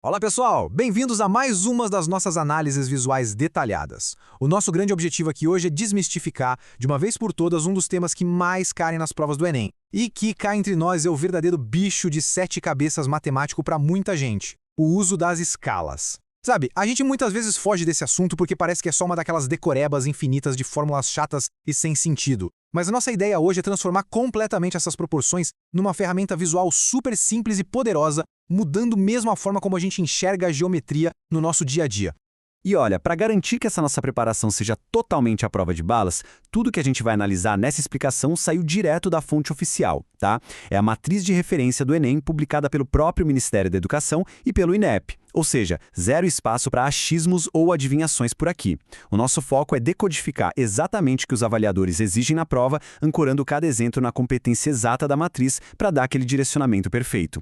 Olá pessoal, bem-vindos a mais uma das nossas análises visuais detalhadas. O nosso grande objetivo aqui hoje é desmistificar, de uma vez por todas, um dos temas que mais caem nas provas do Enem. E que, cá entre nós, é o verdadeiro bicho de 7 cabeças matemático para muita gente: o uso das escalas. Sabe, a gente muitas vezes foge desse assunto porque parece que é só uma daquelas decorebas infinitas de fórmulas chatas e sem sentido. Mas a nossa ideia hoje é transformar completamente essas proporções numa ferramenta visual super simples e poderosa, mudando mesmo a forma como a gente enxerga a geometria no nosso dia a dia. E olha, para garantir que essa nossa preparação seja totalmente à prova de balas, tudo que a gente vai analisar nessa explicação saiu direto da fonte oficial, tá? É a matriz de referência do Enem, publicada pelo próprio Ministério da Educação e pelo INEP. Ou seja, zero espaço para achismos ou adivinhações por aqui. O nosso foco é decodificar exatamente o que os avaliadores exigem na prova, ancorando cada exemplo na competência exata da matriz para dar aquele direcionamento perfeito.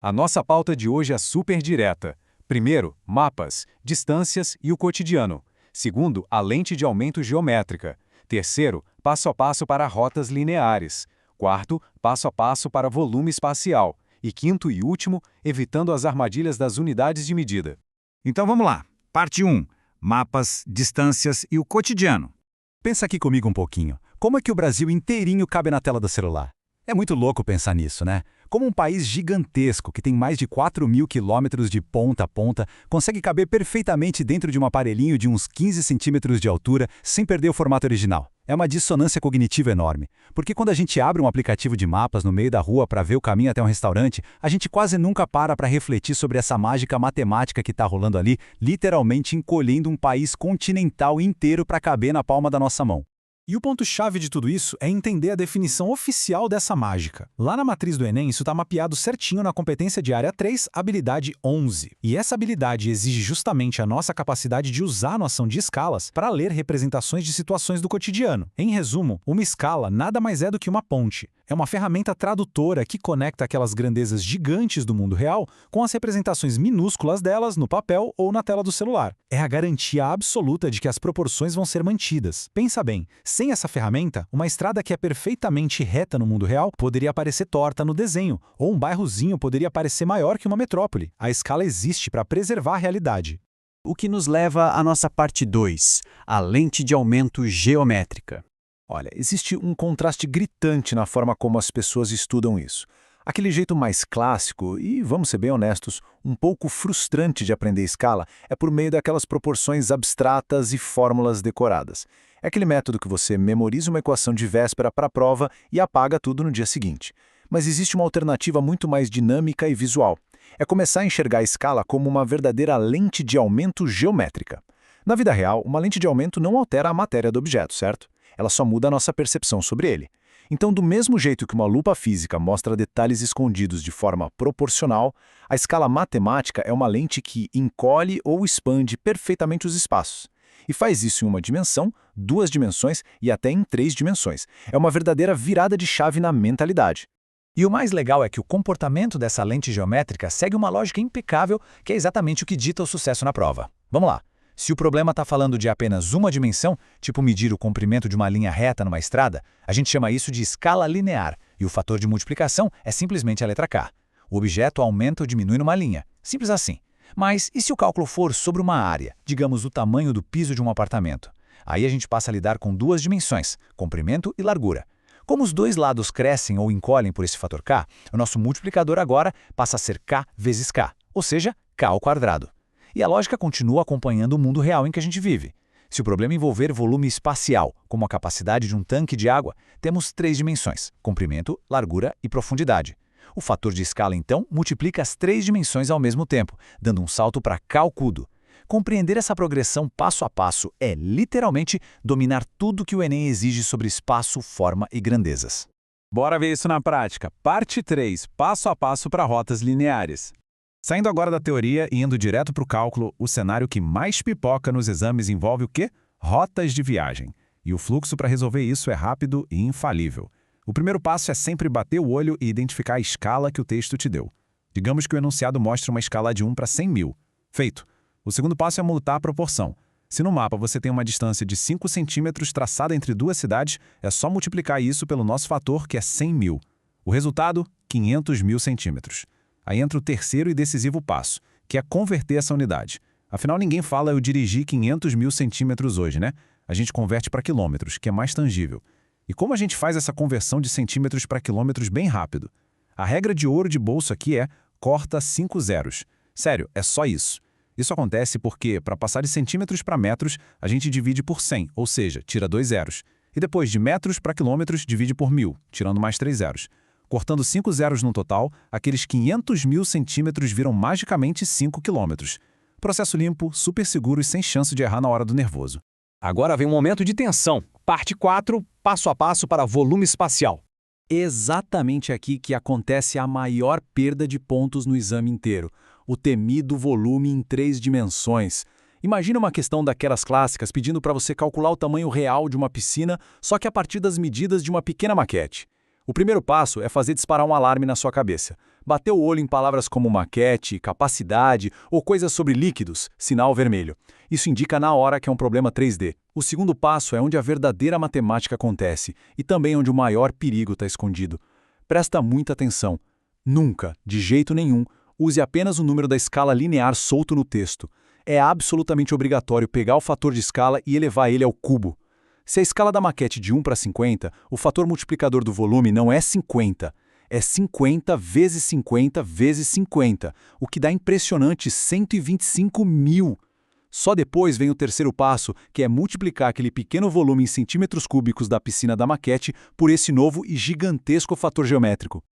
A nossa pauta de hoje é super direta. Primeiro, mapas, distâncias e o cotidiano. Segundo, a lente de aumento geométrica. Terceiro, passo a passo para rotas lineares. Quarto, passo a passo para volume espacial. E quinto e último, evitando as armadilhas das unidades de medida. Então vamos lá. Parte 1. Mapas, distâncias e o cotidiano. Pensa aqui comigo um pouquinho. Como é que o Brasil inteirinho cabe na tela do celular? É muito louco pensar nisso, né? Como um país gigantesco, que tem mais de 4.000 quilômetros de ponta a ponta, consegue caber perfeitamente dentro de um aparelhinho de uns 15 centímetros de altura, sem perder o formato original. É uma dissonância cognitiva enorme. Porque quando a gente abre um aplicativo de mapas no meio da rua para ver o caminho até um restaurante, a gente quase nunca para refletir sobre essa mágica matemática que está rolando ali, literalmente encolhendo um país continental inteiro para caber na palma da nossa mão. E o ponto-chave de tudo isso é entender a definição oficial dessa mágica. Lá na matriz do Enem, isso está mapeado certinho na competência de área 3, habilidade 11. E essa habilidade exige justamente a nossa capacidade de usar a noção de escalas para ler representações de situações do cotidiano. Em resumo, uma escala nada mais é do que uma ponte. É uma ferramenta tradutora que conecta aquelas grandezas gigantes do mundo real com as representações minúsculas delas no papel ou na tela do celular. É a garantia absoluta de que as proporções vão ser mantidas. Pensa bem, sem essa ferramenta, uma estrada que é perfeitamente reta no mundo real poderia parecer torta no desenho, ou um bairrozinho poderia parecer maior que uma metrópole. A escala existe para preservar a realidade. O que nos leva à nossa parte 2, a lente de aumento geométrica. Olha, existe um contraste gritante na forma como as pessoas estudam isso. Aquele jeito mais clássico e, vamos ser bem honestos, um pouco frustrante de aprender escala é por meio daquelas proporções abstratas e fórmulas decoradas. É aquele método que você memoriza uma equação de véspera para a prova e apaga tudo no dia seguinte. Mas existe uma alternativa muito mais dinâmica e visual. É começar a enxergar a escala como uma verdadeira lente de aumento geométrica. Na vida real, uma lente de aumento não altera a matéria do objeto, certo? Ela só muda a nossa percepção sobre ele. Então, do mesmo jeito que uma lupa física mostra detalhes escondidos de forma proporcional, a escala matemática é uma lente que encolhe ou expande perfeitamente os espaços. E faz isso em uma dimensão, 2 dimensões e até em 3 dimensões. É uma verdadeira virada de chave na mentalidade. E o mais legal é que o comportamento dessa lente geométrica segue uma lógica impecável, que é exatamente o que dita o sucesso na prova. Vamos lá. Se o problema está falando de apenas uma dimensão, tipo medir o comprimento de uma linha reta numa estrada, a gente chama isso de escala linear, e o fator de multiplicação é simplesmente a letra K. O objeto aumenta ou diminui numa linha. Simples assim. Mas e se o cálculo for sobre uma área, digamos o tamanho do piso de um apartamento? Aí a gente passa a lidar com 2 dimensões, comprimento e largura. Como os dois lados crescem ou encolhem por esse fator K, o nosso multiplicador agora passa a ser K vezes K, ou seja, K ao quadrado. E a lógica continua acompanhando o mundo real em que a gente vive. Se o problema envolver volume espacial, como a capacidade de um tanque de água, temos 3 dimensões: comprimento, largura e profundidade. O fator de escala, então, multiplica as 3 dimensões ao mesmo tempo, dando um salto para calcudo. Compreender essa progressão passo a passo é, literalmente, dominar tudo que o Enem exige sobre espaço, forma e grandezas. Bora ver isso na prática. Parte 3, passo a passo para rotas lineares. Saindo agora da teoria e indo direto para o cálculo, o cenário que mais pipoca nos exames envolve o quê? Rotas de viagem. E o fluxo para resolver isso é rápido e infalível. O primeiro passo é sempre bater o olho e identificar a escala que o texto te deu. Digamos que o enunciado mostra uma escala de 1 para 100.000. Feito. O segundo passo é multar a proporção. Se no mapa você tem uma distância de 5 centímetros traçada entre 2 cidades, é só multiplicar isso pelo nosso fator, que é 100.000. O resultado, 500.000 centímetros. Aí entra o terceiro e decisivo passo, que é converter essa unidade. Afinal, ninguém fala eu dirigi 500 mil centímetros hoje, né? A gente converte para quilômetros, que é mais tangível. E como a gente faz essa conversão de centímetros para quilômetros bem rápido? A regra de ouro de bolso aqui é corta 5 zeros. Sério, é só isso. Isso acontece porque, para passar de centímetros para metros, a gente divide por 100, ou seja, tira 2 zeros. E depois, de metros para quilômetros, divide por 1000, tirando mais 3 zeros. Cortando 5 zeros no total, aqueles 500 mil centímetros viram magicamente 5 quilômetros. Processo limpo, super seguro e sem chance de errar na hora do nervoso. Agora vem um momento de tensão. Parte 4, passo a passo para volume espacial. Exatamente aqui que acontece a maior perda de pontos no exame inteiro, o temido volume em 3 dimensões. Imagina uma questão daquelas clássicas pedindo para você calcular o tamanho real de uma piscina, só que a partir das medidas de uma pequena maquete. O primeiro passo é fazer disparar um alarme na sua cabeça. Bater o olho em palavras como maquete, capacidade ou coisas sobre líquidos, sinal vermelho. Isso indica na hora que é um problema 3D. O segundo passo é onde a verdadeira matemática acontece e também onde o maior perigo está escondido. Presta muita atenção. Nunca, de jeito nenhum, use apenas o número da escala linear solto no texto. É absolutamente obrigatório pegar o fator de escala e elevar ele ao cubo. Se a escala da maquete de 1 para 50, o fator multiplicador do volume não é 50, é 50 vezes 50 vezes 50, o que dá impressionante 125 mil. Só depois vem o terceiro passo, que é multiplicar aquele pequeno volume em centímetros cúbicos da piscina da maquete por esse novo e gigantesco fator geométrico.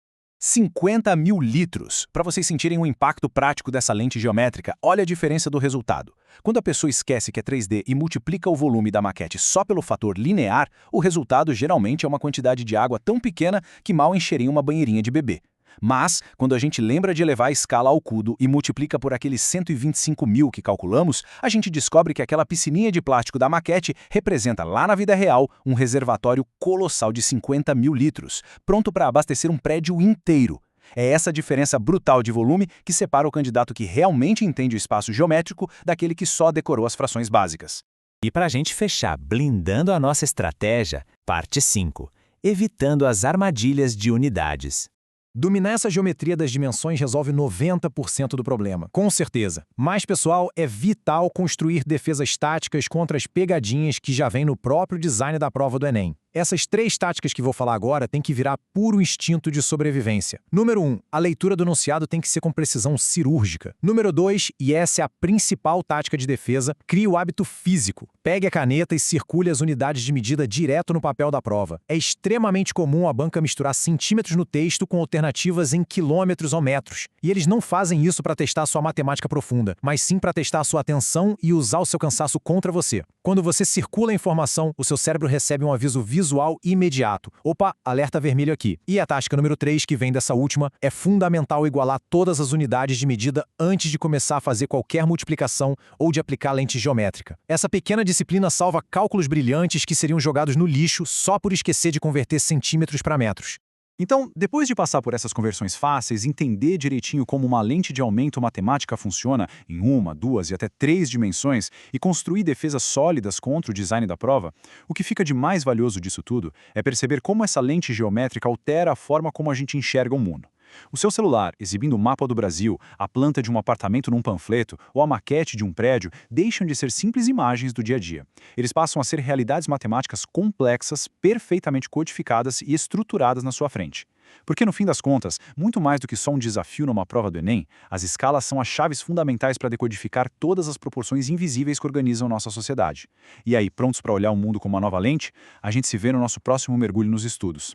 50 mil litros. Para vocês sentirem o impacto prático dessa lente geométrica, olha a diferença do resultado. Quando a pessoa esquece que é 3D e multiplica o volume da maquete só pelo fator linear, o resultado geralmente é uma quantidade de água tão pequena que mal encheria uma banheirinha de bebê. Mas, quando a gente lembra de elevar a escala ao cubo e multiplica por aqueles 125 mil que calculamos, a gente descobre que aquela piscininha de plástico da maquete representa lá na vida real um reservatório colossal de 50 mil litros, pronto para abastecer um prédio inteiro. É essa diferença brutal de volume que separa o candidato que realmente entende o espaço geométrico daquele que só decorou as frações básicas. E para a gente fechar blindando a nossa estratégia, parte 5, evitando as armadilhas de unidades. Dominar essa geometria das dimensões resolve 90% do problema, com certeza. Mas, pessoal, é vital construir defesas táticas contra as pegadinhas que já vêm no próprio design da prova do Enem. Essas 3 táticas que vou falar agora têm que virar puro instinto de sobrevivência. Número 1, a leitura do enunciado tem que ser com precisão cirúrgica. Número 2, e essa é a principal tática de defesa, crie o hábito físico. Pegue a caneta e circule as unidades de medida direto no papel da prova. É extremamente comum a banca misturar centímetros no texto com alternativas em quilômetros ou metros. E eles não fazem isso para testar sua matemática profunda, mas sim para testar a sua atenção e usar o seu cansaço contra você. Quando você circula a informação, o seu cérebro recebe um aviso visual imediato. Opa, alerta vermelho aqui. E a tática número 3, que vem dessa última, é fundamental igualar todas as unidades de medida antes de começar a fazer qualquer multiplicação ou de aplicar lente geométrica. Essa pequena disciplina salva cálculos brilhantes que seriam jogados no lixo só por esquecer de converter centímetros para metros. Então, depois de passar por essas conversões fáceis, entender direitinho como uma lente de aumento matemática funciona em 1, 2 e até 3 dimensões e construir defesas sólidas contra o design da prova, o que fica de mais valioso disso tudo é perceber como essa lente geométrica altera a forma como a gente enxerga o mundo. O seu celular, exibindo o mapa do Brasil, a planta de um apartamento num panfleto ou a maquete de um prédio, deixam de ser simples imagens do dia a dia. Eles passam a ser realidades matemáticas complexas, perfeitamente codificadas e estruturadas na sua frente. Porque, no fim das contas, muito mais do que só um desafio numa prova do Enem, as escalas são as chaves fundamentais para decodificar todas as proporções invisíveis que organizam nossa sociedade. E aí, prontos para olhar o mundo com uma nova lente? A gente se vê no nosso próximo mergulho nos estudos.